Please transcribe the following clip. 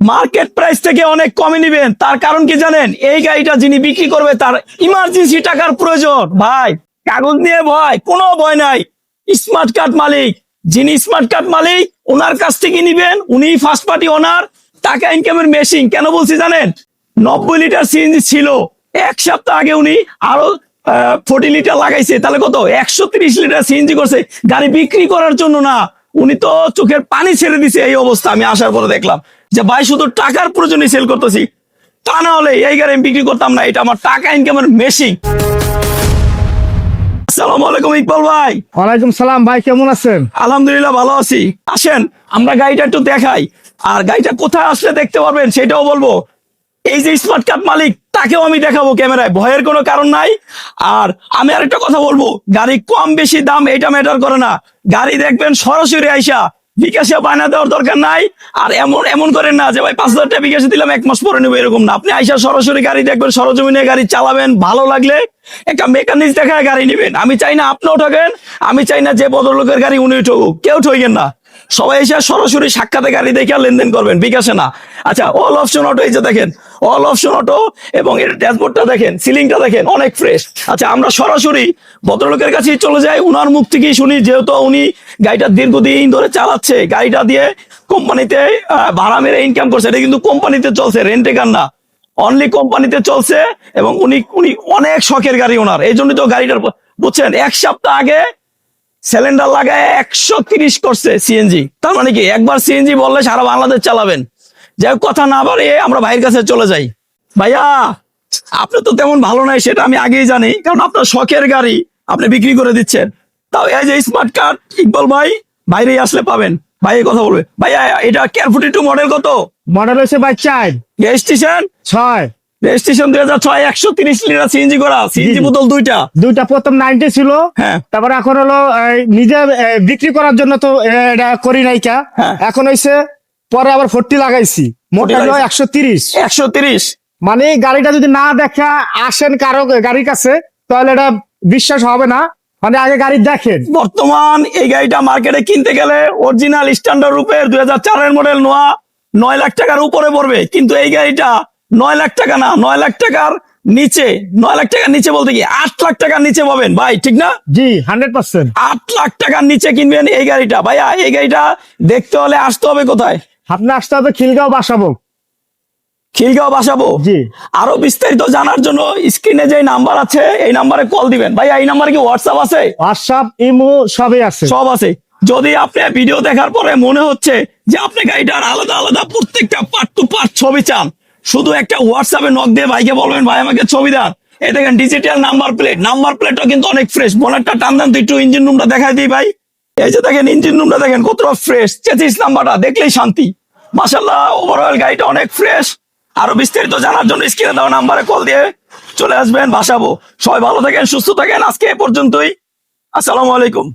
Market price থেকে অনেক কমে নিবেন। তার কারণ কি জানেন? এই গাড়িটা যিনি বিক্রি করবে তার ইমার্জেন্সি টাকার প্রয়োজন। ভাই কাগজ নিয়ে ভয়, কোনো ভয় নাই। স্মার্ট কার্ড মালিক, যিনি স্মার্ট কার্ড মালিক ওনার কাছ থেকে নিবেন। উনি ফার্স্ট পার্টি ওনার, টাকা ইনকামের মেশিন। কেন বলছি জানেন? 90 লিটার সিএনজি ছিল, এক সপ্তাহ আগে উনি আরো 40 লিটার লাগাইছে। তাহলে কত? 130 লিটার সিএনজি করছে, গাড়ি বিক্রি করার জন্য না। উনি তো চোখের পানি ছেড়ে দিছে। এই অবস্থা আমি আসার পরে দেখলাম যে ভাই শুধু টাকার প্রয়োজনে সেল করতেছি, তা না হলে এই গাড়ি আমি বিক্রি করতাম না। এটা আমার টাকা ইনকামের মেশিন। আসসালামু আলাইকুম ইকবাল ভাই। ওয়ালাইকুম সালাম ভাই, কেমন আছেন? আলহামদুলিল্লাহ ভালো আছি। আসেন আমরা গাড়িটা একটু দেখাই, আর গাড়িটা কোথায় আসলে দেখতে পারবেন সেটাও বলবো। এই যে স্মার্ট কার্ড মালিক তাকেও আমি দেখাবো ক্যামেরায়, ভয়ের কোনো কারণ নাই। আর আমি আরেকটা কথা বলবো, গাড়ি কম বেশি দাম এটা ম্যাটার করে না। গাড়ি দেখবেন সরাসরি আইসা, বিকাশে বায়না দেওয়ার দরকার নাই। আর এমন এমন করেন না যে ভাই 5,000 টাকা বিকাশে দিলাম 1 মাস পরে নেবো, এরকম না। আপনি আইসা সরাসরি গাড়ি দেখবেন, সরজমিনে গাড়ি চালাবেন, ভালো লাগলে একটা মেকানিক দেখায় গাড়ি নেবেন। আমি চাই না আপনিও ঠকেন, আমি চাই না যে ভদ্রলোকের গাড়ি উনি ঠকুক, কেউ ঠকেন না। সবাই এসে সরাসরি সাক্ষাতে গাড়ি দেখে লেনদেন করবেন, বিকাশে না। আচ্ছা, অল অপশন অটো, এই যে দেখেন অল অপশন অটো, এবং এর ড্যাশবোর্ডটা দেখেন, সিলিংটা দেখেন, অনেক ফ্রেশ। আচ্ছা, আমরা সরাসরি ভদ্রলোকের কাছেই চলে যাই, উনার মুখ থেকেই শুনি, যেহেতু উনি গাড়িটা দীর্ঘদিন ধরে চালাচ্ছে। গাড়িটা দিয়ে কোম্পানিতে ভাড়া মেরে ইনকাম করছে, এটা কিন্তু কোম্পানিতে চলছে, রেন্টে কার না, অনলি কোম্পানিতে চলছে। এবং উনি উনি অনেক শখের গাড়ি ওনার, এই জন্যই তো গাড়িটার বুঝছেন 1 সপ্তাহ আগে সিলিন্ডার লাগায় 130 করছে সিএনজি। তার মানে কি একবার সিএনজি বললে সারা বাংলাদেশ চালাবেন। যাই হোক, কথা না বাড়িয়ে আমরা ভাইয়ের কাছে চলে যাই। ভাইয়া আপনি তো তেমন ভালো নাই সেটা আমি আগেই জানি, কারণ আপনার শখের গাড়ি আপনি বিক্রি করে দিচ্ছেন। তাও এই যে স্মার্ট কার্ড ইকবাল ভাই বাইরেই আসলে পাবেন, ভাই কথা বলবে। ভাইয়া এটা কেয়ার 42 মডেল কত? মডেল হয়েছে ভাই 4, রেজিস্ট্রেশন 6। রেজিস্ট্রেশন 2006, 130 লিটার সিএনজি করা, সিএনজি বোতল দুইটা। প্রথম 90 ছিল, হ্যাঁ। তারপরে এখন হলো নিজে বিক্রি করার জন্য তো এটা করি নাই কা। হ্যাঁ। এখন হইছে পরে আবার 40 লাগাইছি, মোটর হলো 130। 130 মানে এই গাড়িটা যদি না দেখা আসেন কারো গাড়ির কাছে, তাহলে এটা বিশ্বাস হবে না। মানে আগে গাড়ি দেখেন। বর্তমান এই গাড়িটা মার্কেটে কিনতে গেলে অরিজিনাল স্ট্যান্ডার্ড রূপের 2004 মডেল নোয়া 9 লাখ টাকার উপরে পড়বে। কিন্তু এই গাড়িটা 9 লাখ টাকা না, 9 লাখ টাকার নিচে। 9 লাখ টাকার নিচে বলতে কি 8 লাখ টাকার নিচে পাবেন ভাই, ঠিক না? জি 100%। 8 লাখ টাকার নিচে কিনবেন এই গাড়িটা। ভাইয়া এই গাড়িটা দেখতে হলে আসতে হবে কোথায়? আপনি আসতে হবে খিলগাঁও বাসাবো। খিলগাঁও বাসাবো। জি। আরো বিস্তারিত জানার জন্য স্ক্রিনে যে নাম্বার আছে এই নাম্বারে কল দিবেন। ভাইয়া এই নাম্বারে কি হোয়াটসঅ্যাপ আছে? হোয়াটসঅ্যাপ, ইমো সবই আছে। সব আছে। যদি আপনি ভিডিও দেখার পরে মনে হচ্ছে যে আপনি গাড়িটার আলাদা আলাদা প্রত্যেকটা পার্ট টু পার্ট ছবি চান, শুধু একটা হোয়াটসঅ্যাপে নক দিয়ে ভাইকে বলবেন ভাই আমাকে ছবি দেন। এই দেখেন ডিজিটাল নাম্বার প্লেট, নাম্বার প্লেটটা কিন্তু অনেক ফ্রেশ। বোনেটটা টান দেন তো একটু, ইঞ্জিন রুমটা দেখাই দিই ভাই। এই যে দেখেন ইঞ্জিন রুমটা দেখেন কতটা ফ্রেশ, চেসিস নাম্বারটা দেখলেই শান্তি। মাশাআল্লাহ, ওভারঅল গাড়িটা অনেক ফ্রেশ। আরো বিস্তারিত জানার জন্য স্ক্রিনে দেওয়া নাম্বারে কল দিয়ে চলে আসবেন বাসাবো। সবাই ভালো থাকেন, সুস্থ থাকেন। আজকে এ পর্যন্তই। আসসালামু আলাইকুম।